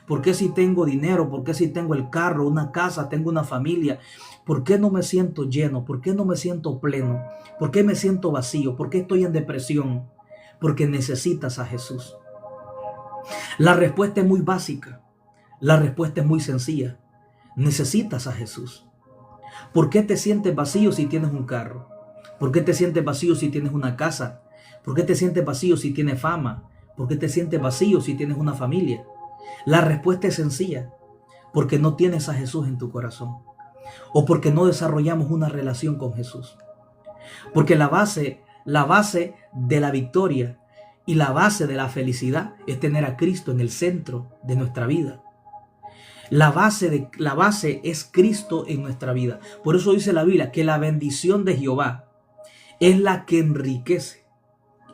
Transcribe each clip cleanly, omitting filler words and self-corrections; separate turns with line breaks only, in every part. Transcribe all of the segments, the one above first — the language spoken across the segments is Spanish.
¿Por qué si tengo dinero? ¿Por qué si tengo el carro, una casa, tengo una familia? ¿Por qué no me siento lleno? ¿Por qué no me siento pleno? ¿Por qué me siento vacío? ¿Por qué estoy en depresión? Porque necesitas a Jesús. La respuesta es muy básica. La respuesta es muy sencilla. Necesitas a Jesús. ¿Por qué te sientes vacío si tienes un carro? ¿Por qué te sientes vacío si tienes una casa? ¿Por qué te sientes vacío si tienes fama? ¿Por qué te sientes vacío si tienes una familia? La respuesta es sencilla. Porque no tienes a Jesús en tu corazón. O porque no desarrollamos una relación con Jesús. Porque la base de la victoria y la base de la felicidad es tener a Cristo en el centro de nuestra vida. La base es Cristo en nuestra vida. Por eso dice la Biblia que la bendición de Jehová es la que enriquece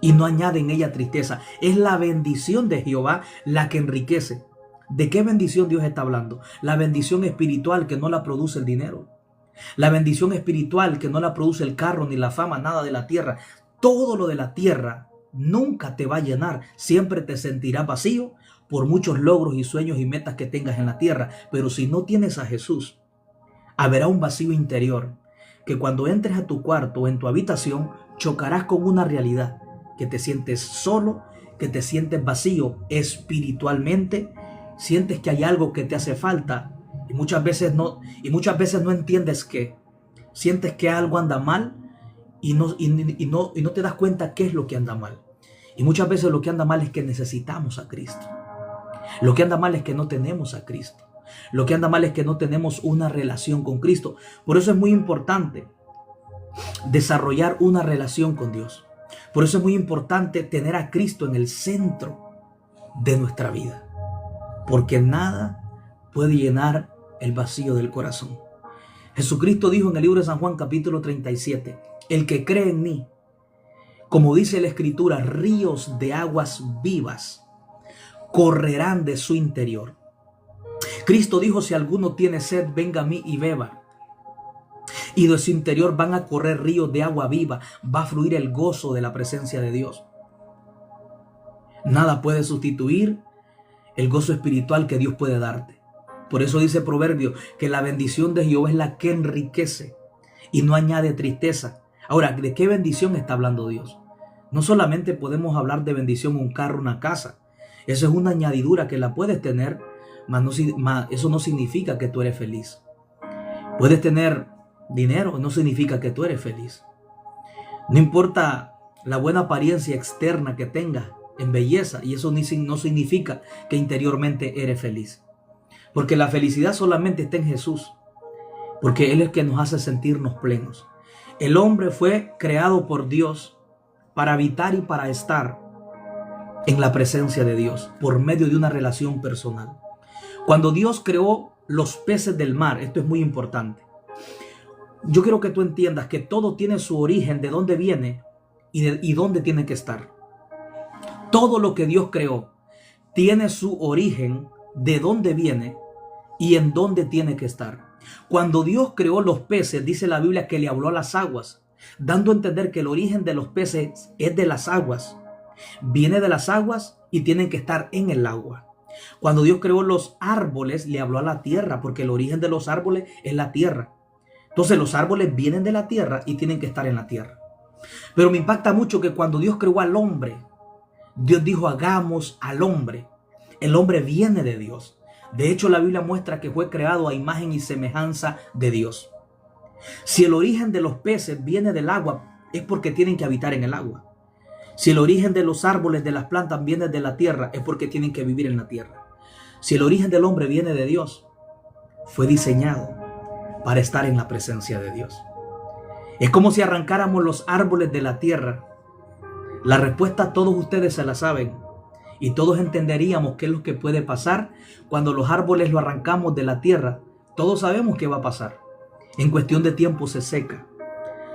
y no añade en ella tristeza. Es la bendición de Jehová la que enriquece. ¿De qué bendición Dios está hablando? La bendición espiritual que no la produce el dinero. La bendición espiritual que no la produce el carro ni la fama, nada de la tierra. Todo lo de la tierra nunca te va a llenar. Siempre te sentirás vacío por muchos logros y sueños y metas que tengas en la tierra. Pero si no tienes a Jesús, habrá un vacío interior que cuando entres a tu cuarto o en tu habitación chocarás con una realidad, que te sientes solo, que te sientes vacío espiritualmente, sientes que hay algo que te hace falta y muchas veces no entiendes qué. Sientes que algo anda mal y no te das cuenta qué es lo que anda mal. Y muchas veces lo que anda mal es que necesitamos a Cristo. Lo que anda mal es que no tenemos a Cristo. Lo que anda mal es que no tenemos una relación con Cristo. Por eso es muy importante desarrollar una relación con Dios. Por eso es muy importante tener a Cristo en el centro de nuestra vida. Porque nada puede llenar el vacío del corazón. Jesucristo dijo en el libro de San Juan capítulo 37, el que cree en mí, como dice la Escritura, ríos de aguas vivas correrán de su interior. Cristo dijo, si alguno tiene sed, venga a mí y beba. Y de su interior van a correr ríos de agua viva, va a fluir el gozo de la presencia de Dios. Nada puede sustituir el gozo espiritual que Dios puede darte. Por eso dice Proverbio que la bendición de Jehová es la que enriquece y no añade tristeza. Ahora, ¿de qué bendición está hablando Dios? No solamente podemos hablar de bendición, un carro, una casa. Eso es una añadidura que la puedes tener, mas eso no significa que tú eres feliz. Puedes tener dinero, no significa que tú eres feliz. No importa la buena apariencia externa que tengas en belleza, y eso no significa que interiormente eres feliz. Porque la felicidad solamente está en Jesús, porque Él es el que nos hace sentirnos plenos. El hombre fue creado por Dios para habitar y para estar en la presencia de Dios por medio de una relación personal. Cuando Dios creó los peces del mar, esto es muy importante. Yo quiero que tú entiendas que todo tiene su origen, de dónde viene y dónde tiene que estar. Todo lo que Dios creó tiene su origen, de dónde viene y en dónde tiene que estar. Cuando Dios creó los peces, dice la Biblia que le habló a las aguas, dando a entender que el origen de los peces es de las aguas. Viene de las aguas y tienen que estar en el agua. Cuando Dios creó los árboles, le habló a la tierra, porque el origen de los árboles es la tierra. Entonces los árboles vienen de la tierra y tienen que estar en la tierra. Pero me impacta mucho que cuando Dios creó al hombre, Dios dijo, hagamos al hombre. El hombre viene de Dios. De hecho, la Biblia muestra que fue creado a imagen y semejanza de Dios. Si el origen de los peces viene del agua, es porque tienen que habitar en el agua. Si el origen de los árboles, de las plantas, viene de la tierra, es porque tienen que vivir en la tierra. Si el origen del hombre viene de Dios, fue diseñado para estar en la presencia de Dios. Es como si arrancáramos los árboles de la tierra. La respuesta todos ustedes se la saben. Y todos entenderíamos qué es lo que puede pasar cuando los árboles lo arrancamos de la tierra. Todos sabemos qué va a pasar. En cuestión de tiempo se seca.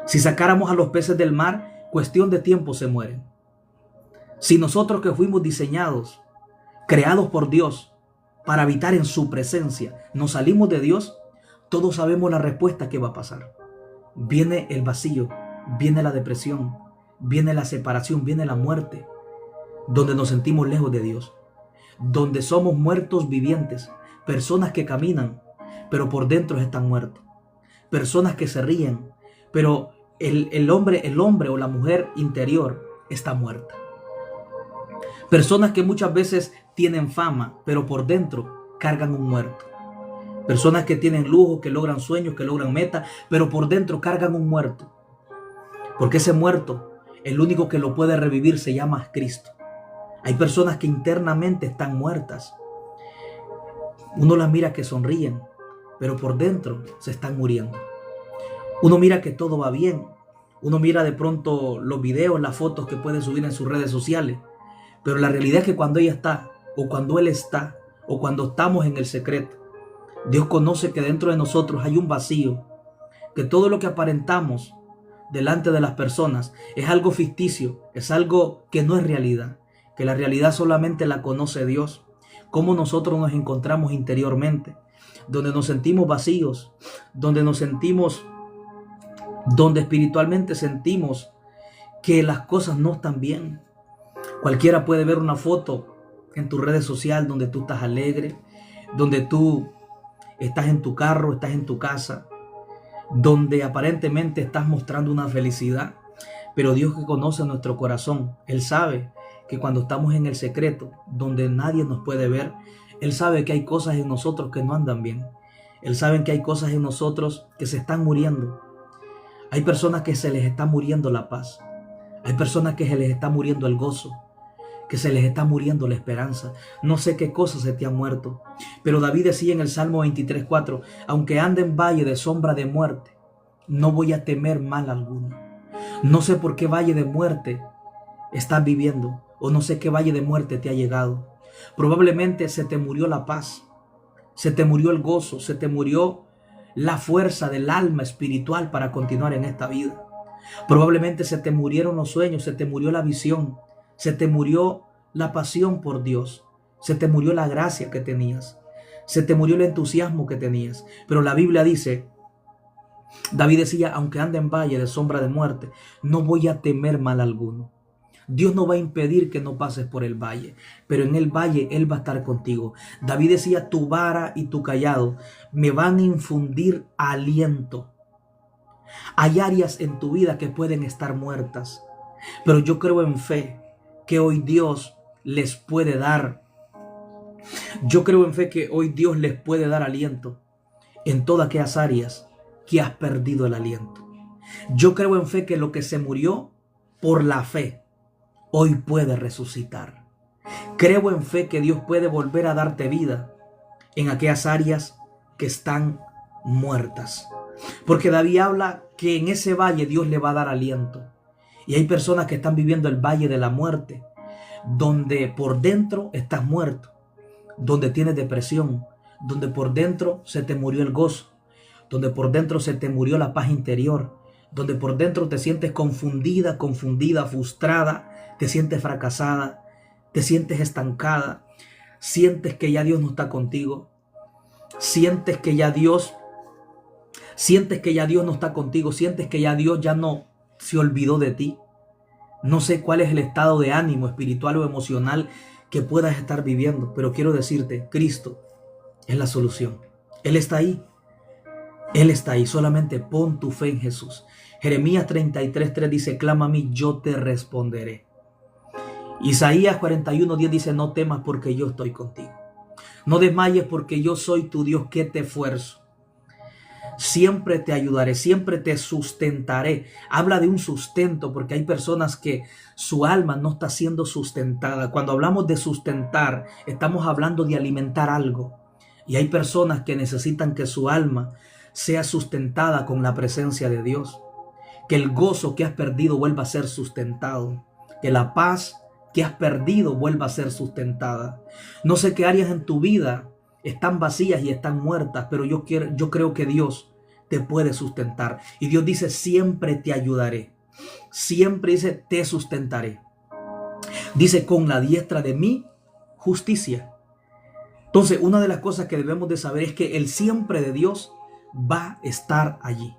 Si sacáramos a los peces del mar, cuestión de tiempo se mueren. Si nosotros que fuimos diseñados, creados por Dios, para habitar en su presencia, nos salimos de Dios, todos sabemos la respuesta que va a pasar. Viene el vacío, viene la depresión, viene la separación, viene la muerte, donde nos sentimos lejos de Dios, donde somos muertos vivientes, personas que caminan, pero por dentro están muertos, personas que se ríen, pero el hombre o la mujer interior está muerta. Personas que muchas veces tienen fama, pero por dentro cargan un muerto. Personas que tienen lujo, que logran sueños, que logran metas, pero por dentro cargan un muerto. Porque ese muerto, el único que lo puede revivir se llama Cristo. Hay personas que internamente están muertas. Uno las mira que sonríen, pero por dentro se están muriendo. Uno mira que todo va bien. Uno mira de pronto los videos, las fotos que puede subir en sus redes sociales. Pero la realidad es que cuando ella está, o cuando él está, o cuando estamos en el secreto, Dios conoce que dentro de nosotros hay un vacío, que todo lo que aparentamos delante de las personas es algo ficticio, es algo que no es realidad, que la realidad solamente la conoce Dios. Cómo nosotros nos encontramos interiormente, donde nos sentimos vacíos, donde espiritualmente sentimos que las cosas no están bien. Cualquiera puede ver una foto en tus redes sociales donde tú estás alegre, donde tú estás en tu carro, estás en tu casa, donde aparentemente estás mostrando una felicidad. Pero Dios, que conoce nuestro corazón, Él sabe que cuando estamos en el secreto, donde nadie nos puede ver, Él sabe que hay cosas en nosotros que no andan bien. Él sabe que hay cosas en nosotros que se están muriendo. Hay personas que se les está muriendo la paz. Hay personas que se les está muriendo el gozo, que se les está muriendo la esperanza. No sé qué cosas se te han muerto. Pero David decía en el Salmo 23:4, aunque ande en valle de sombra de muerte, no voy a temer mal alguno. No sé por qué valle de muerte estás viviendo, o no sé qué valle de muerte te ha llegado. Probablemente se te murió la paz, se te murió el gozo, se te murió la fuerza del alma espiritual para continuar en esta vida. Probablemente se te murieron los sueños, se te murió la visión, se te murió la pasión por Dios, se te murió la gracia que tenías, se te murió el entusiasmo que tenías. Pero la Biblia dice, David decía, aunque ande en valle de sombra de muerte, no voy a temer mal alguno. Dios no va a impedir que no pases por el valle, pero en el valle Él va a estar contigo. David decía, tu vara y tu cayado me van a infundir aliento. Hay áreas en tu vida que pueden estar muertas, pero yo creo en fe que hoy Dios les puede dar. Yo creo en fe que hoy Dios les puede dar aliento en todas aquellas áreas que has perdido el aliento. Yo creo en fe que lo que se murió por la fe, hoy puede resucitar. Creo en fe que Dios puede volver a darte vida en aquellas áreas que están muertas. Porque David habla que en ese valle Dios le va a dar aliento. Y hay personas que están viviendo el valle de la muerte, donde por dentro estás muerto, donde tienes depresión, donde por dentro se te murió el gozo, donde por dentro se te murió la paz interior, donde por dentro te sientes confundida, frustrada, te sientes fracasada, te sientes estancada, sientes que ya Dios no está contigo, sientes que ya Dios no está contigo, sientes que ya Dios ya no se olvidó de ti. No sé cuál es el estado de ánimo espiritual o emocional que puedas estar viviendo, pero quiero decirte, Cristo es la solución. Él está ahí. Él está ahí. Solamente pon tu fe en Jesús. Jeremías 33:3 dice, clama a mí, yo te responderé. Isaías 41:10 dice, no temas porque yo estoy contigo. No desmayes porque yo soy tu Dios que te esfuerzo. Siempre te ayudaré, siempre te sustentaré. Habla de un sustento porque hay personas que su alma no está siendo sustentada. Cuando hablamos de sustentar, estamos hablando de alimentar algo. Y hay personas que necesitan que su alma sea sustentada con la presencia de Dios. Que el gozo que has perdido vuelva a ser sustentado. Que la paz que has perdido vuelva a ser sustentada. No sé qué áreas en tu vida están vacías y están muertas, pero yo creo que Dios te puede sustentar. Y Dios dice, siempre te ayudaré. Siempre dice, te sustentaré. Dice, con la diestra de mi justicia. Entonces, una de las cosas que debemos de saber es que el siempre de Dios va a estar allí.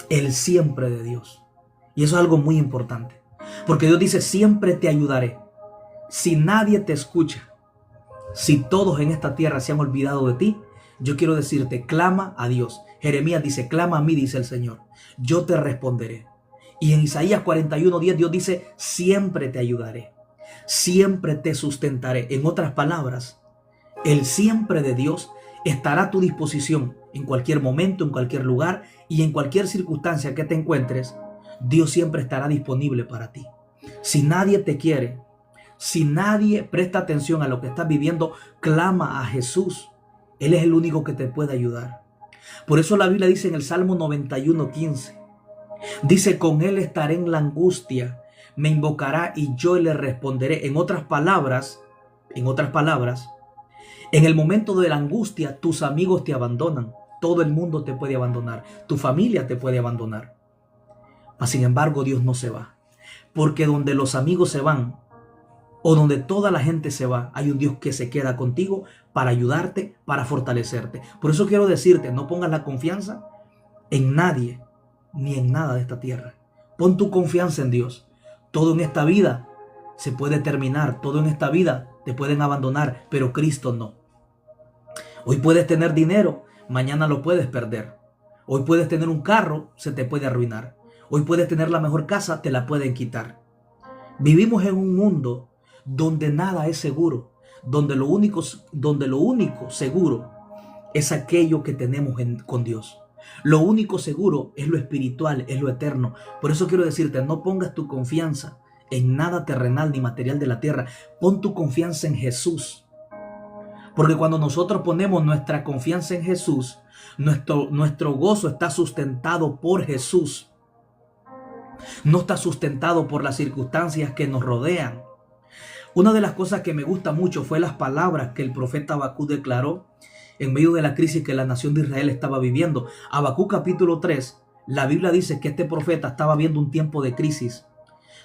El siempre de Dios. Y eso es algo muy importante. Porque Dios dice, siempre te ayudaré. Si nadie te escucha, Si todos en esta tierra se han olvidado de ti, yo quiero decirte, clama a Dios. Jeremías dice, clama a mí, dice el Señor. Yo te responderé. Y en Isaías 41:10 Dios dice, siempre te ayudaré. Siempre te sustentaré. En otras palabras, el siempre de Dios estará a tu disposición en cualquier momento, en cualquier lugar y en cualquier circunstancia que te encuentres. Dios siempre estará disponible para ti. Si nadie te quiere, si nadie presta atención a lo que estás viviendo, clama a Jesús. Él es el único que te puede ayudar. Por eso la Biblia dice en el Salmo 91:15, dice, con Él estaré en la angustia, me invocará y yo le responderé. En otras palabras, en el momento de la angustia, tus amigos te abandonan. Todo el mundo te puede abandonar. Tu familia te puede abandonar. Mas sin embargo, Dios no se va. Porque donde los amigos se van, o donde toda la gente se va, hay un Dios que se queda contigo para ayudarte, para fortalecerte. Por eso quiero decirte, no pongas la confianza en nadie, ni en nada de esta tierra. Pon tu confianza en Dios. Todo en esta vida se puede terminar, todo en esta vida te pueden abandonar, pero Cristo no. Hoy puedes tener dinero, mañana lo puedes perder. Hoy puedes tener un carro, se te puede arruinar. Hoy puedes tener la mejor casa, te la pueden quitar. Vivimos en un mundo donde nada es seguro, donde lo único seguro es aquello que tenemos con Dios. Lo único seguro es lo espiritual, es lo eterno. Por eso quiero decirte, no pongas tu confianza en nada terrenal ni material de la tierra. Pon tu confianza en Jesús. Porque cuando nosotros ponemos nuestra confianza en Jesús, nuestro gozo está sustentado por Jesús. No está sustentado por las circunstancias que nos rodean. Una de las cosas que me gusta mucho fue las palabras que el profeta Habacuc declaró en medio de la crisis que la nación de Israel estaba viviendo. Habacuc capítulo 3, la Biblia dice que este profeta estaba viendo un tiempo de crisis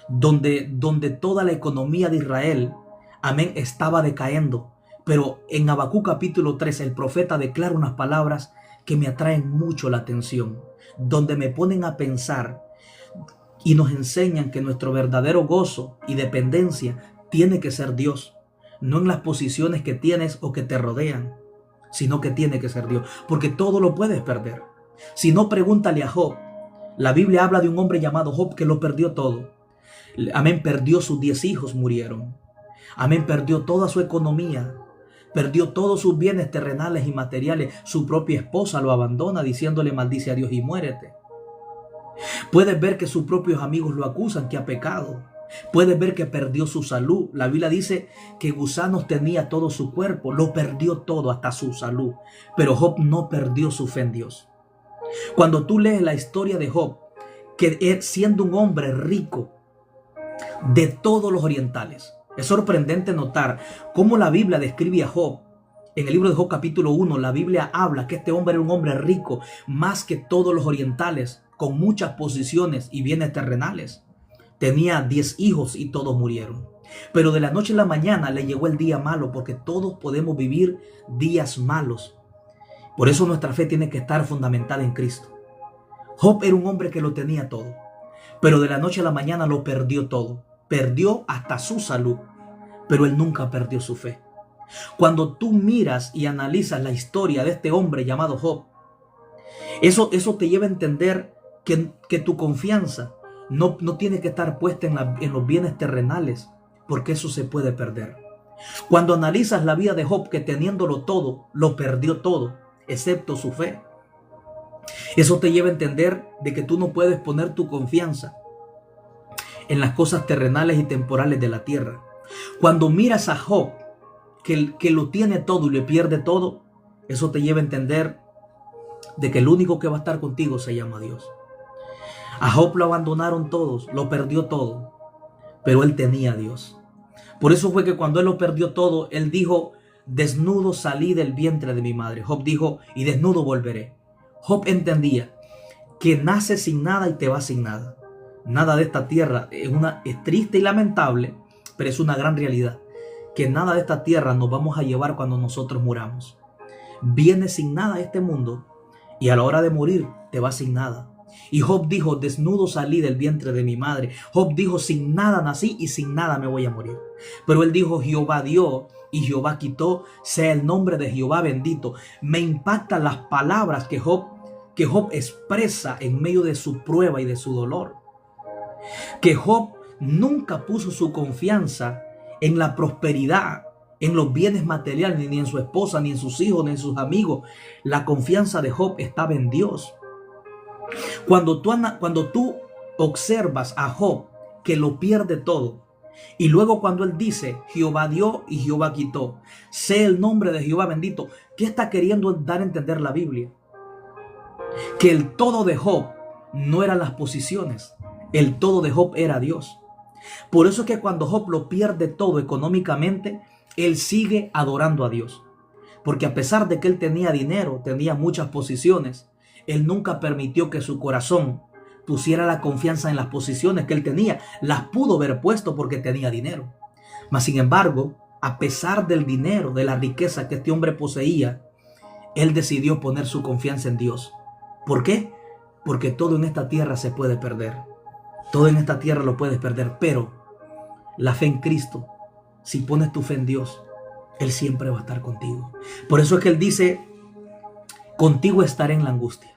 donde toda la economía de Israel, amén, estaba decayendo. Pero en Habacuc capítulo 3 el profeta declara unas palabras que me atraen mucho la atención, donde me ponen a pensar y nos enseñan que nuestro verdadero gozo y dependencia tiene que ser Dios, no en las posiciones que tienes o que te rodean, sino que tiene que ser Dios, porque todo lo puedes perder. Si no, pregúntale a Job. La Biblia habla de un hombre llamado Job que lo perdió todo. Amén, perdió sus 10 hijos, murieron. Amén, perdió toda su economía, perdió todos sus bienes terrenales y materiales. Su propia esposa lo abandona diciéndole maldice a Dios y muérete. Puedes ver que sus propios amigos lo acusan que ha pecado. Puedes ver que perdió su salud. La Biblia dice que gusanos tenía todo su cuerpo. Lo perdió todo, hasta su salud. Pero Job no perdió su fe en Dios. Cuando tú lees la historia de Job, que siendo un hombre rico de todos los orientales, es sorprendente notar cómo la Biblia describe a Job. En el libro de Job capítulo 1, la Biblia habla que este hombre era un hombre rico, más que todos los orientales, con muchas posiciones y bienes terrenales. Tenía 10 hijos y todos murieron. Pero de la noche a la mañana le llegó el día malo, porque todos podemos vivir días malos. Por eso nuestra fe tiene que estar fundamentada en Cristo. Job era un hombre que lo tenía todo, pero de la noche a la mañana lo perdió todo. Perdió hasta su salud, pero él nunca perdió su fe. Cuando tú miras y analizas la historia de este hombre llamado Job, eso te lleva a entender que tu confianza no tiene que estar puesta en los bienes terrenales, porque eso se puede perder. Cuando analizas la vida de Job, que teniéndolo todo, lo perdió todo, excepto su fe, eso te lleva a entender de que tú no puedes poner tu confianza en las cosas terrenales y temporales de la tierra. Cuando miras a Job, que lo tiene todo y le pierde todo, eso te lleva a entender de que el único que va a estar contigo se llama Dios. A Job lo abandonaron todos, lo perdió todo, pero él tenía a Dios. Por eso fue que cuando él lo perdió todo, él dijo, desnudo salí del vientre de mi madre. Job dijo, y desnudo volveré. Job entendía que naces sin nada y te vas sin nada. Nada de esta tierra es triste y lamentable, pero es una gran realidad, que nada de esta tierra nos vamos a llevar cuando nosotros muramos. Vienes sin nada a este mundo y a la hora de morir te vas sin nada. Y Job dijo, desnudo salí del vientre de mi madre. Job dijo, sin nada nací y sin nada me voy a morir. Pero él dijo, Jehová dio y Jehová quitó, sea el nombre de Jehová bendito. Me impactan las palabras que Job expresa en medio de su prueba y de su dolor. Que Job nunca puso su confianza en la prosperidad, en los bienes materiales, ni en su esposa, ni en sus hijos, ni en sus amigos. La confianza de Job estaba en Dios. Cuando tú observas a Job, que lo pierde todo, y luego cuando él dice, Jehová dio y Jehová quitó, sea el nombre de Jehová bendito, ¿qué está queriendo dar a entender la Biblia? Que el todo de Job no eran las posiciones, el todo de Job era Dios. Por eso es que cuando Job lo pierde todo económicamente, él sigue adorando a Dios. Porque a pesar de que él tenía dinero, tenía muchas posiciones, él nunca permitió que su corazón pusiera la confianza en las posiciones que él tenía. Las pudo haber puesto porque tenía dinero. Mas sin embargo, a pesar del dinero, de la riqueza que este hombre poseía, él decidió poner su confianza en Dios. ¿Por qué? Porque todo en esta tierra se puede perder. Todo en esta tierra lo puedes perder, pero la fe en Cristo, si pones tu fe en Dios, Él siempre va a estar contigo. Por eso es que Él dice, contigo estaré en la angustia.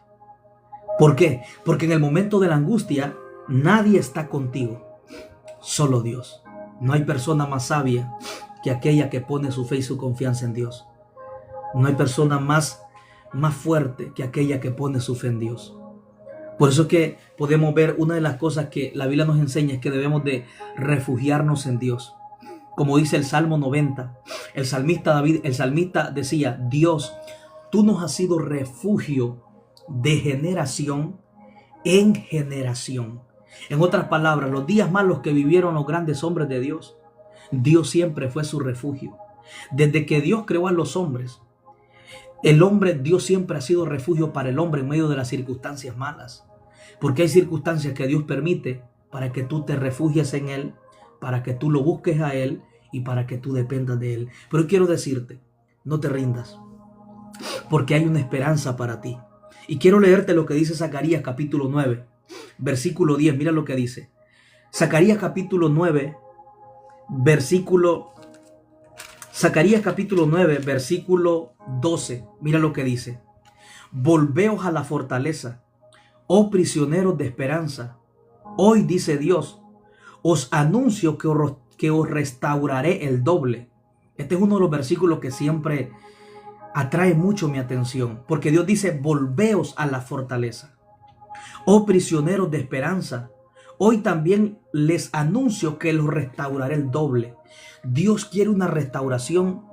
¿Por qué? Porque en el momento de la angustia, nadie está contigo, solo Dios. No hay persona más sabia que aquella que pone su fe y su confianza en Dios. No hay persona más fuerte que aquella que pone su fe en Dios. Por eso es que podemos ver una de las cosas que la Biblia nos enseña es que debemos de refugiarnos en Dios. Como dice el Salmo 90, el salmista decía, Dios, tú nos has sido refugio de generación en generación. En otras palabras, los días malos que vivieron los grandes hombres de Dios, Dios siempre fue su refugio. Desde que Dios creó a los hombres, Dios siempre ha sido refugio para el hombre en medio de las circunstancias malas. Porque hay circunstancias que Dios permite para que tú te refugies en Él, para que tú lo busques a Él y para que tú dependas de Él. Pero quiero decirte, no te rindas, porque hay una esperanza para ti. Y quiero leerte lo que dice Zacarías capítulo 9, versículo 10. Mira lo que dice. Zacarías capítulo 9, versículo 12. Mira lo que dice. Volveos a la fortaleza, oh prisioneros de esperanza. Hoy dice Dios, os anuncio que os restauraré el doble. Este es uno de los versículos que siempre atrae mucho mi atención, porque Dios dice, volveos a la fortaleza, oh prisioneros de esperanza. Hoy también les anuncio que los restauraré el doble. Dios quiere una restauración.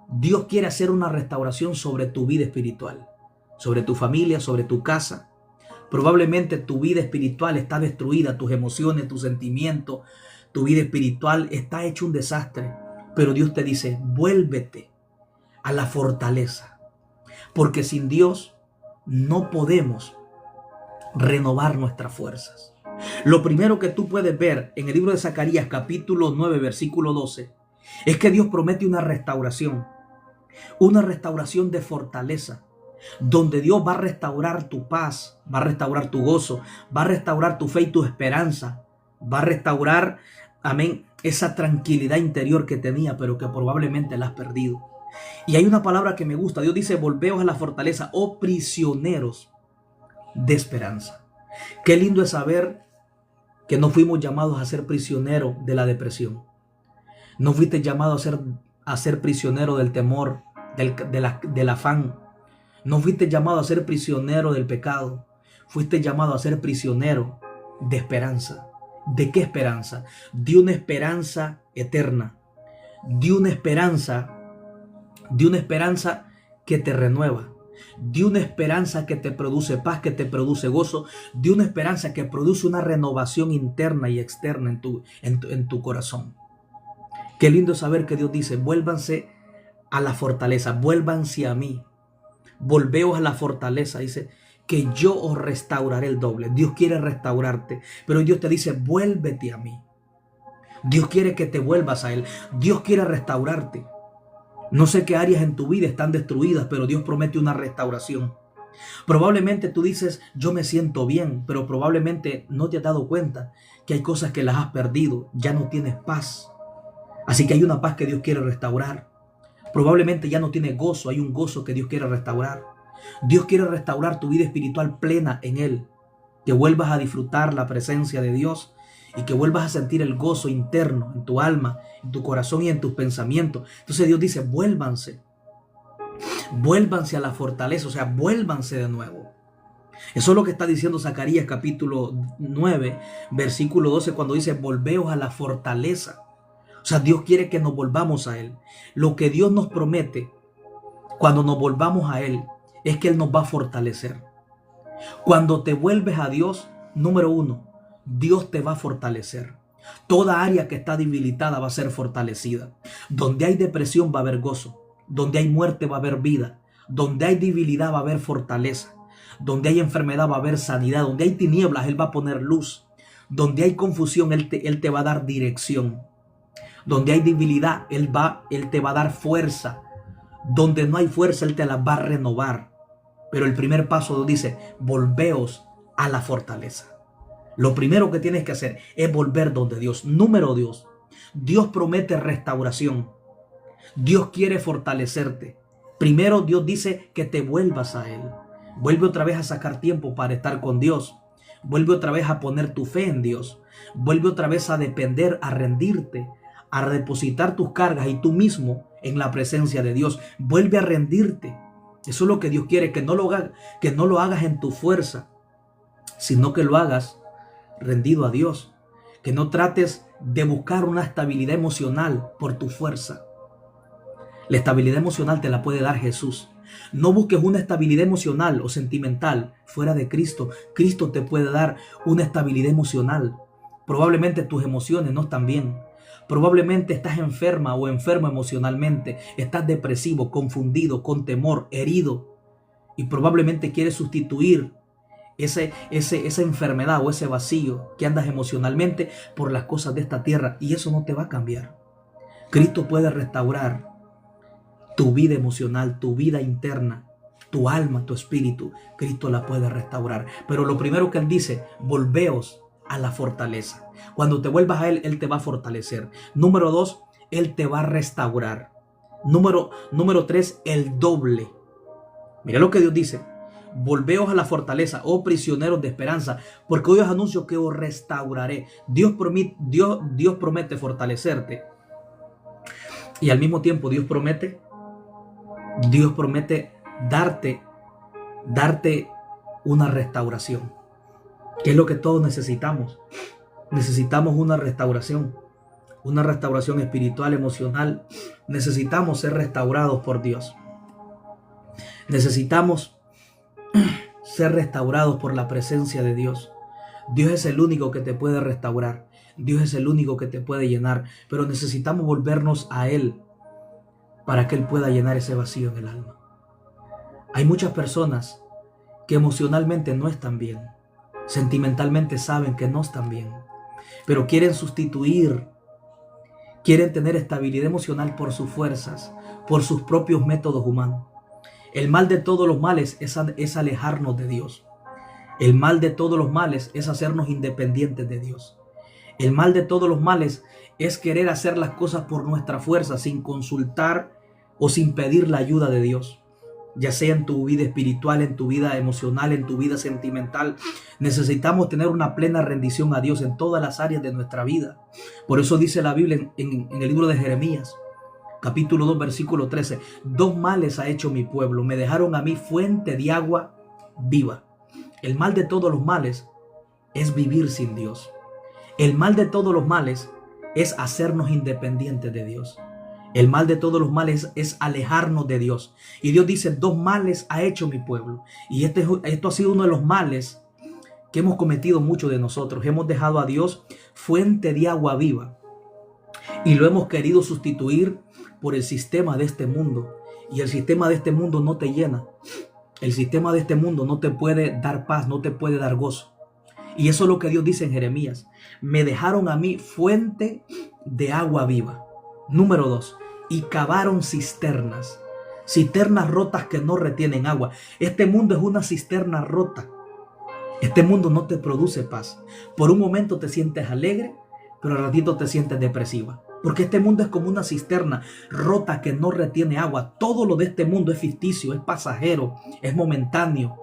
Dios quiere hacer una restauración sobre tu vida espiritual, sobre tu familia, sobre tu casa. Probablemente tu vida espiritual está destruida, tus emociones, tus sentimientos, tu vida espiritual está hecho un desastre. Pero Dios te dice, vuélvete a la fortaleza, porque sin Dios no podemos renovar nuestras fuerzas. Lo primero que tú puedes ver en el libro de Zacarías capítulo 9 versículo 12 es que Dios promete una restauración de fortaleza, donde Dios va a restaurar tu paz, va a restaurar tu gozo, va a restaurar tu fe y tu esperanza, va a restaurar, amén, esa tranquilidad interior que tenía, pero que probablemente la has perdido. Y hay una palabra que me gusta. Dios dice, volveos a la fortaleza, oh prisioneros de esperanza. Qué lindo es saber que no fuimos llamados a ser prisioneros de la depresión. No fuiste llamado a ser prisionero del temor, del afán. No fuiste llamado a ser prisionero del pecado. Fuiste llamado a ser prisionero de esperanza. ¿De qué esperanza? De una esperanza eterna. De una esperanza que te renueva. De una esperanza que te produce paz, que te produce gozo. De una esperanza que produce una renovación interna y externa en tu corazón. Qué lindo saber que Dios dice, vuélvanse a la fortaleza, vuélvanse a mí. Volveos a la fortaleza, dice, que yo os restauraré el doble. Dios quiere restaurarte, pero Dios te dice, vuélvete a mí. Dios quiere que te vuelvas a Él. Dios quiere restaurarte. No sé qué áreas en tu vida están destruidas, pero Dios promete una restauración. Probablemente tú dices, yo me siento bien, pero probablemente no te has dado cuenta que hay cosas que las has perdido. Ya no tienes paz. Así que hay una paz que Dios quiere restaurar. Probablemente ya no tiene gozo. Hay un gozo que Dios quiere restaurar. Dios quiere restaurar tu vida espiritual plena en Él. Que vuelvas a disfrutar la presencia de Dios y que vuelvas a sentir el gozo interno en tu alma, en tu corazón y en tus pensamientos. Entonces Dios dice, vuélvanse a la fortaleza, o sea, vuélvanse de nuevo. Eso es lo que está diciendo Zacarías capítulo 9, versículo 12, cuando dice, volveos a la fortaleza. O sea, Dios quiere que nos volvamos a Él. Lo que Dios nos promete cuando nos volvamos a Él es que Él nos va a fortalecer. Cuando te vuelves a Dios, número uno, Dios te va a fortalecer. Toda área que está debilitada va a ser fortalecida. Donde hay depresión va a haber gozo. Donde hay muerte va a haber vida. Donde hay debilidad va a haber fortaleza. Donde hay enfermedad va a haber sanidad. Donde hay tinieblas, Él va a poner luz. Donde hay confusión, Él te va a dar dirección. Donde hay debilidad, Él te va a dar fuerza. Donde no hay fuerza, Él te la va a renovar. Pero el primer paso dice, volveos a la fortaleza. Lo primero que tienes que hacer es volver donde Dios. Número 2, Dios promete restauración. Dios quiere fortalecerte. Primero Dios dice que te vuelvas a Él. Vuelve otra vez a sacar tiempo para estar con Dios. Vuelve otra vez a poner tu fe en Dios. Vuelve otra vez a depender, a rendirte, a depositar tus cargas y tú mismo en la presencia de Dios. Vuelve a rendirte. Eso es lo que Dios quiere, que no lo hagas en tu fuerza, sino que lo hagas rendido a Dios. Que no trates de buscar una estabilidad emocional por tu fuerza. La estabilidad emocional te la puede dar Jesús. No busques una estabilidad emocional o sentimental fuera de Cristo. Cristo te puede dar una estabilidad emocional. Probablemente tus emociones no están bien. Probablemente estás enferma o enfermo emocionalmente. Estás depresivo, confundido, con temor, herido. Y probablemente quieres sustituir esa enfermedad o ese vacío que andas emocionalmente por las cosas de esta tierra. Y eso no te va a cambiar. Cristo puede restaurar tu vida emocional, tu vida interna, tu alma, tu espíritu. Cristo la puede restaurar. Pero lo primero que Él dice, volveos a la fortaleza. Cuando te vuelvas a Él, Él te va a fortalecer. Número 2, Él te va a restaurar. Número 3, el doble. Mira lo que Dios dice. Volveos a la fortaleza, oh prisioneros de esperanza, porque hoy os anuncio que os restauraré. Dios promete fortalecerte. Y al mismo tiempo Dios promete darte una restauración. ¿Qué es lo que todos necesitamos? Necesitamos una restauración espiritual, emocional. Necesitamos ser restaurados por Dios. Necesitamos ser restaurados por la presencia de Dios. Dios es el único que te puede restaurar. Dios es el único que te puede llenar. Pero necesitamos volvernos a Él para que Él pueda llenar ese vacío en el alma. Hay muchas personas que emocionalmente no están bien. Sentimentalmente saben que no están bien. Pero quieren quieren tener estabilidad emocional por sus fuerzas, por sus propios métodos humanos. El mal de todos los males es alejarnos de Dios. El mal de todos los males es hacernos independientes de Dios. El mal de todos los males es querer hacer las cosas por nuestra fuerza sin consultar o sin pedir la ayuda de Dios. Ya sea en tu vida espiritual, en tu vida emocional, en tu vida sentimental. Necesitamos tener una plena rendición a Dios en todas las áreas de nuestra vida. Por eso dice la Biblia en el libro de Jeremías, capítulo 2, versículo 13. 2 males ha hecho mi pueblo. Me dejaron a mí fuente de agua viva. El mal de todos los males es vivir sin Dios. El mal de todos los males es hacernos independientes de Dios. El mal de todos los males es alejarnos de Dios. Y Dios dice, 2 males ha hecho mi pueblo. Y esto ha sido uno de los males que hemos cometido muchos de nosotros. Hemos dejado a Dios fuente de agua viva. Y lo hemos querido sustituir por el sistema de este mundo. Y el sistema de este mundo no te llena. El sistema de este mundo no te puede dar paz, no te puede dar gozo. Y eso es lo que Dios dice en Jeremías. Me dejaron a mí fuente de agua viva. Número 2, y cavaron cisternas rotas que no retienen agua. Este mundo es una cisterna rota. Este mundo no te produce paz. Por un momento te sientes alegre, pero al ratito te sientes depresiva. Porque este mundo es como una cisterna rota que no retiene agua. Todo lo de este mundo es ficticio, es pasajero, es momentáneo,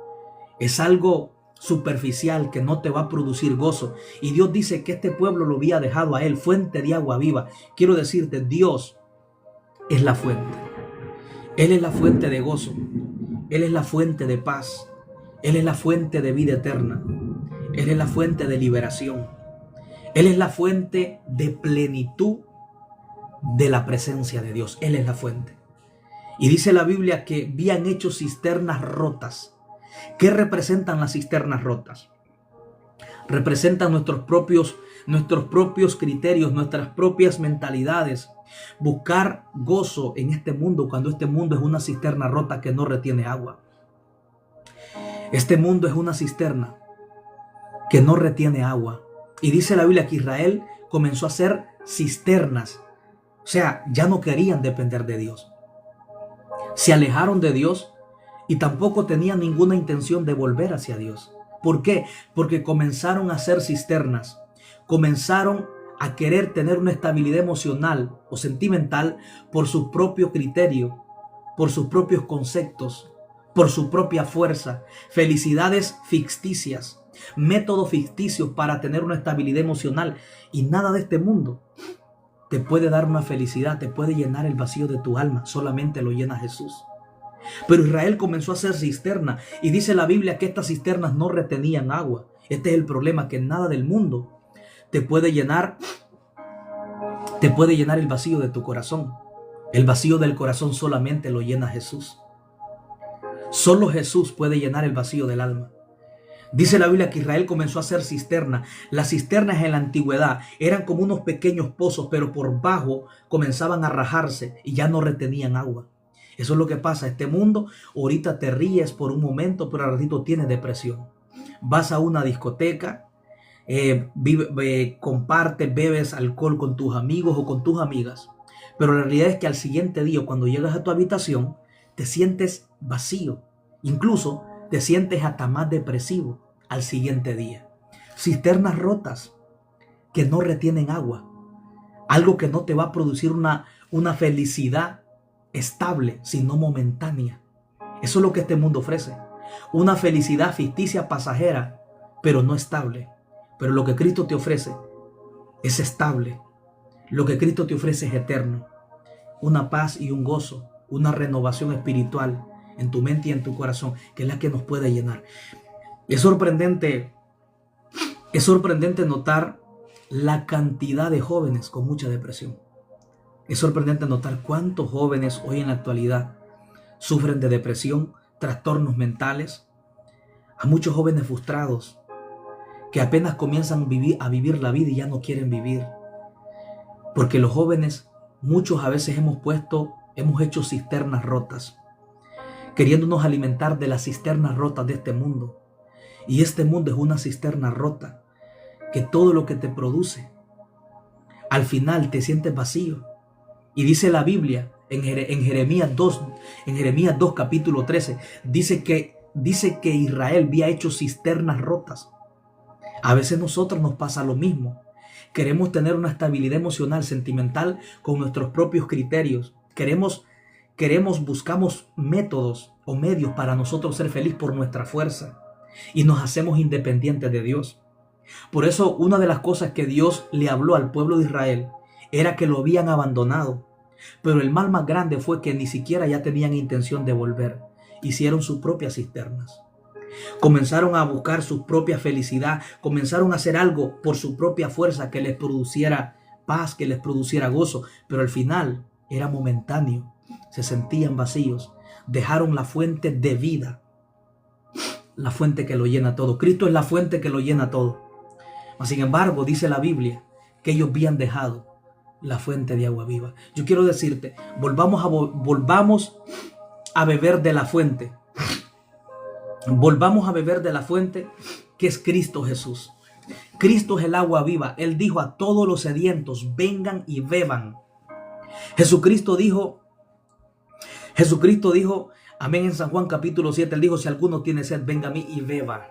es algo superficial que no te va a producir gozo. Y Dios dice que este pueblo lo había dejado a Él, fuente de agua viva. Quiero decirte, Dios es la fuente. Él es la fuente de gozo. Él es la fuente de paz. Él es la fuente de vida eterna. Él es la fuente de liberación. Él es la fuente de plenitud de la presencia de Dios. Él es la fuente. Y dice la Biblia que habían hecho cisternas rotas. ¿Qué representan las cisternas rotas? Representan nuestros propios criterios, nuestras propias mentalidades. Buscar gozo en este mundo cuando este mundo es una cisterna rota que no retiene agua. Este mundo es una cisterna que no retiene agua. Y dice la Biblia que Israel comenzó a hacer cisternas. O sea, ya no querían depender de Dios. Se alejaron de Dios y tampoco tenían ninguna intención de volver hacia Dios. ¿Por qué? Porque comenzaron a hacer cisternas. Comenzaron a querer tener una estabilidad emocional o sentimental por su propio criterio, por sus propios conceptos, por su propia fuerza, felicidades ficticias, métodos ficticios para tener una estabilidad emocional. Y nada de este mundo te puede dar una felicidad, te puede llenar el vacío de tu alma, solamente lo llena Jesús. Pero Israel comenzó a hacer cisterna y dice la Biblia que estas cisternas no retenían agua. Este es el problema, que nada del mundo te puede llenar el vacío de tu corazón. El vacío del corazón solamente lo llena Jesús. Solo Jesús puede llenar el vacío del alma. Dice la Biblia que Israel comenzó a hacer cisterna. Las cisternas en la antigüedad eran como unos pequeños pozos, pero por bajo comenzaban a rajarse y ya no retenían agua. Eso es lo que pasa. Este mundo, ahorita te ríes por un momento, pero al ratito tienes depresión. Vas a una discoteca, compartes, bebes alcohol con tus amigos o con tus amigas. Pero la realidad es que al siguiente día, cuando llegas a tu habitación, te sientes vacío. Incluso te sientes hasta más depresivo al siguiente día. Cisternas rotas que no retienen agua. Algo que no te va a producir una felicidad estable, sino momentánea. Eso es lo que este mundo ofrece. Una felicidad ficticia, pasajera, pero no estable. Pero lo que Cristo te ofrece es estable. Lo que Cristo te ofrece es eterno. Una paz y un gozo, una renovación espiritual en tu mente y en tu corazón, que es la que nos puede llenar. Es sorprendente notar la cantidad de jóvenes con mucha depresión. Es sorprendente notar cuántos jóvenes hoy en la actualidad sufren de depresión, trastornos mentales. Hay muchos jóvenes frustrados que apenas comienzan a vivir la vida y ya no quieren vivir. Porque los jóvenes, muchos a veces hemos hecho cisternas rotas, queriéndonos alimentar de las cisternas rotas de este mundo. Y este mundo es una cisterna rota, que todo lo que te produce, al final te sientes vacío. Y dice la Biblia en Jeremías 2 capítulo 13, dice que Israel había hecho cisternas rotas. A veces nosotros nos pasa lo mismo. Queremos tener una estabilidad emocional, sentimental con nuestros propios criterios. Buscamos métodos o medios para nosotros ser felices por nuestra fuerza. Y nos hacemos independientes de Dios. Por eso una de las cosas que Dios le habló al pueblo de Israel era que lo habían abandonado. Pero el mal más grande fue que ni siquiera ya tenían intención de volver. Hicieron sus propias cisternas. Comenzaron a buscar su propia felicidad. Comenzaron a hacer algo por su propia fuerza que les produciera paz, que les produciera gozo. Pero al final era momentáneo. Se sentían vacíos. Dejaron la fuente de vida. La fuente que lo llena todo. Cristo es la fuente que lo llena todo. Mas sin embargo, dice la Biblia que ellos habían dejado la fuente de agua viva. Yo quiero decirte, volvamos a beber de la fuente. Volvamos a beber de la fuente que es Cristo Jesús. Cristo es el agua viva. Él dijo a todos los sedientos, vengan y beban. Jesucristo dijo, amén, en San Juan capítulo 7, él dijo, si alguno tiene sed, venga a mí y beba.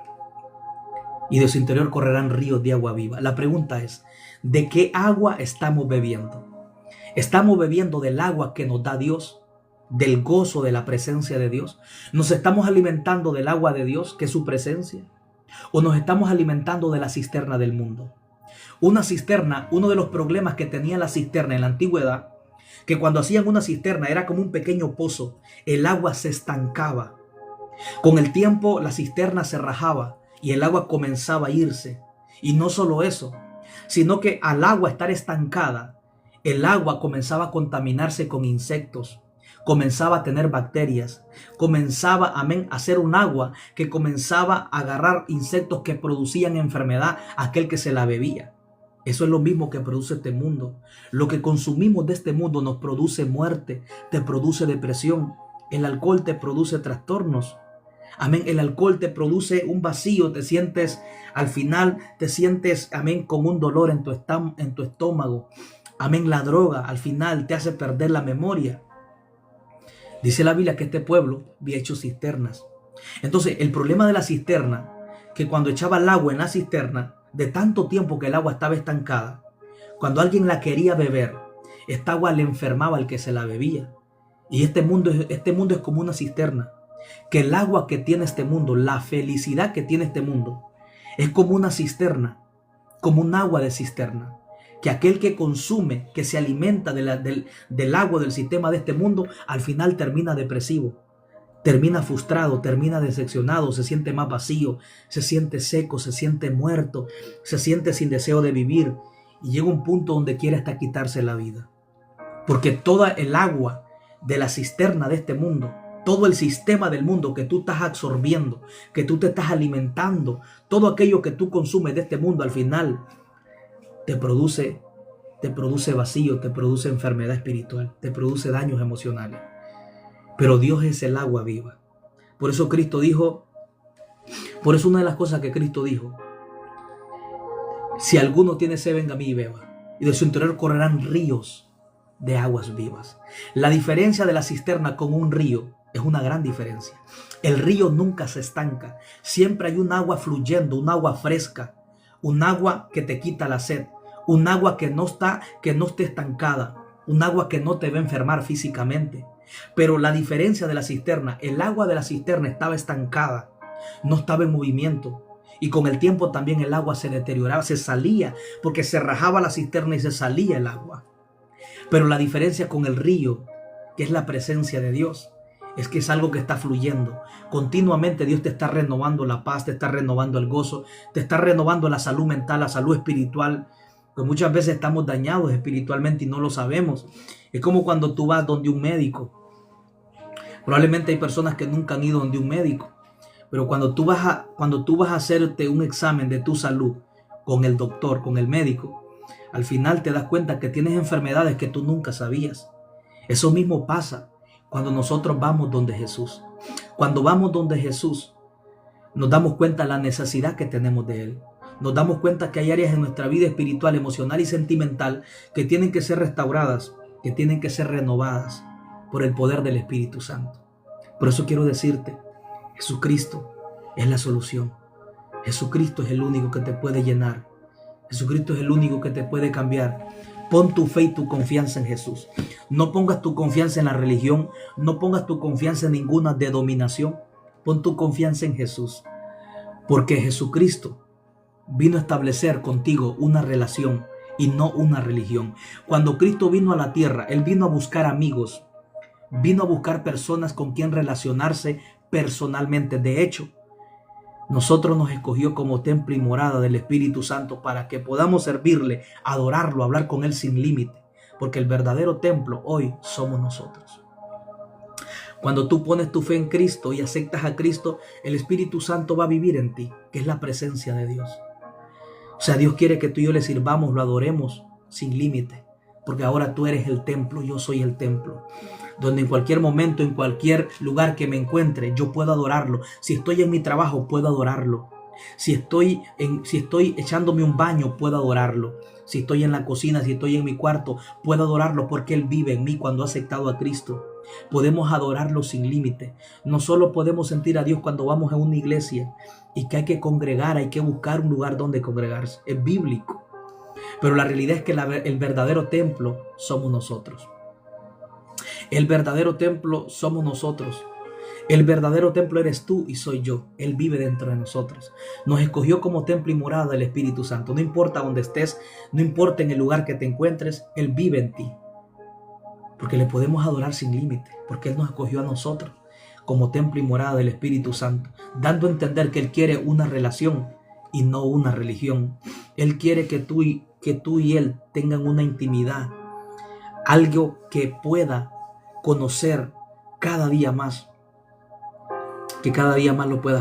Y de su interior correrán ríos de agua viva. La pregunta es, ¿de qué agua estamos bebiendo? Estamos bebiendo del agua que nos da Dios, del gozo de la presencia de Dios. Nos estamos alimentando del agua de Dios, que es su presencia, o nos estamos alimentando de la cisterna del mundo. Una cisterna, uno de los problemas que tenía la cisterna en la antigüedad, que cuando hacían una cisterna era como un pequeño pozo, el agua se estancaba. Con el tiempo la cisterna se rajaba y el agua comenzaba a irse. Y no solo eso, sino que al agua estar estancada, el agua comenzaba a contaminarse con insectos, comenzaba a tener bacterias, comenzaba, a ser un agua que comenzaba a agarrar insectos que producían enfermedad a aquel que se la bebía. Eso es lo mismo que produce este mundo. Lo que consumimos de este mundo nos produce muerte, te produce depresión. El alcohol te produce trastornos. Amén. El alcohol te produce un vacío, te sientes, al final te sientes, amén, con un dolor en tu estómago. Amén. La droga al final te hace perder la memoria. Dice la Biblia que este pueblo había hecho cisternas. Entonces, el problema de la cisterna, que cuando echaba el agua en la cisterna, de tanto tiempo que el agua estaba estancada, cuando alguien la quería beber, esta agua le enfermaba al que se la bebía. Y este mundo es como una cisterna, que el agua que tiene este mundo, la felicidad que tiene este mundo, es como una cisterna, como un agua de cisterna, que aquel que consume, que se alimenta del agua del sistema de este mundo, al final termina depresivo, termina frustrado, termina decepcionado, se siente más vacío, se siente seco, se siente muerto, se siente sin deseo de vivir y llega un punto donde quiere hasta quitarse la vida. Porque toda el agua de la cisterna de este mundo, todo el sistema del mundo que tú estás absorbiendo, que tú te estás alimentando, todo aquello que tú consumes de este mundo al final te produce vacío, te produce enfermedad espiritual, te produce daños emocionales. Pero Dios es el agua viva. Por eso Cristo dijo, por eso una de las cosas que Cristo dijo, si alguno tiene sed, venga a mí y beba, y de su interior correrán ríos de aguas vivas. La diferencia de la cisterna con un río es una gran diferencia. El río nunca se estanca, siempre hay un agua fluyendo, un agua fresca, un agua que te quita la sed, un agua que no esté estancada, un agua que no te va a enfermar físicamente. Pero la diferencia de la cisterna, el agua de la cisterna estaba estancada, no estaba en movimiento. Y con el tiempo también el agua se deterioraba, se salía, porque se rajaba la cisterna y se salía el agua. Pero la diferencia con el río, que es la presencia de Dios, es que es algo que está fluyendo. Continuamente Dios te está renovando la paz, te está renovando el gozo, te está renovando la salud mental, la salud espiritual. Pues muchas veces estamos dañados espiritualmente y no lo sabemos. Es como cuando tú vas donde un médico. Probablemente hay personas que nunca han ido donde un médico. Pero cuando tú vas a hacerte un examen de tu salud con el doctor, con el médico, al final te das cuenta que tienes enfermedades que tú nunca sabías. Eso mismo pasa cuando nosotros vamos donde Jesús. Cuando vamos donde Jesús, nos damos cuenta de la necesidad que tenemos de Él. Nos damos cuenta que hay áreas en nuestra vida espiritual, emocional y sentimental que tienen que ser restauradas, que tienen que ser renovadas por el poder del Espíritu Santo. Por eso quiero decirte, Jesucristo es la solución. Jesucristo es el único que te puede llenar. Jesucristo es el único que te puede cambiar. Pon tu fe y tu confianza en Jesús. No pongas tu confianza en la religión. No pongas tu confianza en ninguna denominación. Pon tu confianza en Jesús. Porque Jesucristo vino a establecer contigo una relación y no una religión. Cuando Cristo vino a la tierra, Él vino a buscar amigos. Vino a buscar personas con quien relacionarse personalmente. De hecho, nosotros nos escogió como templo y morada del Espíritu Santo para que podamos servirle, adorarlo, hablar con Él sin límite. Porque el verdadero templo hoy somos nosotros. Cuando tú pones tu fe en Cristo y aceptas a Cristo, el Espíritu Santo va a vivir en ti, que es la presencia de Dios. O sea, Dios quiere que tú y yo le sirvamos, lo adoremos sin límite. Porque ahora tú eres el templo, yo soy el templo. Donde en cualquier momento, en cualquier lugar que me encuentre, yo puedo adorarlo. Si estoy en mi trabajo, puedo adorarlo. Si estoy echándome un baño, puedo adorarlo. Si estoy en la cocina, si estoy en mi cuarto, puedo adorarlo porque Él vive en mí cuando he aceptado a Cristo. Podemos adorarlo sin límite. No solo podemos sentir a Dios cuando vamos a una iglesia y que hay que congregar, hay que buscar un lugar donde congregarse. Es bíblico. Pero la realidad es que el verdadero templo somos nosotros. El verdadero templo somos nosotros. El verdadero templo eres tú y soy yo. Él vive dentro de nosotros. Nos escogió como templo y morada del Espíritu Santo. No importa dónde estés, no importa en el lugar que te encuentres, Él vive en ti. Porque le podemos adorar sin límite, porque Él nos escogió a nosotros como templo y morada del Espíritu Santo, dando a entender que Él quiere una relación y no una religión. Él quiere que tú y Él tengan una intimidad, algo que pueda conocer cada día más, que cada día más lo puedas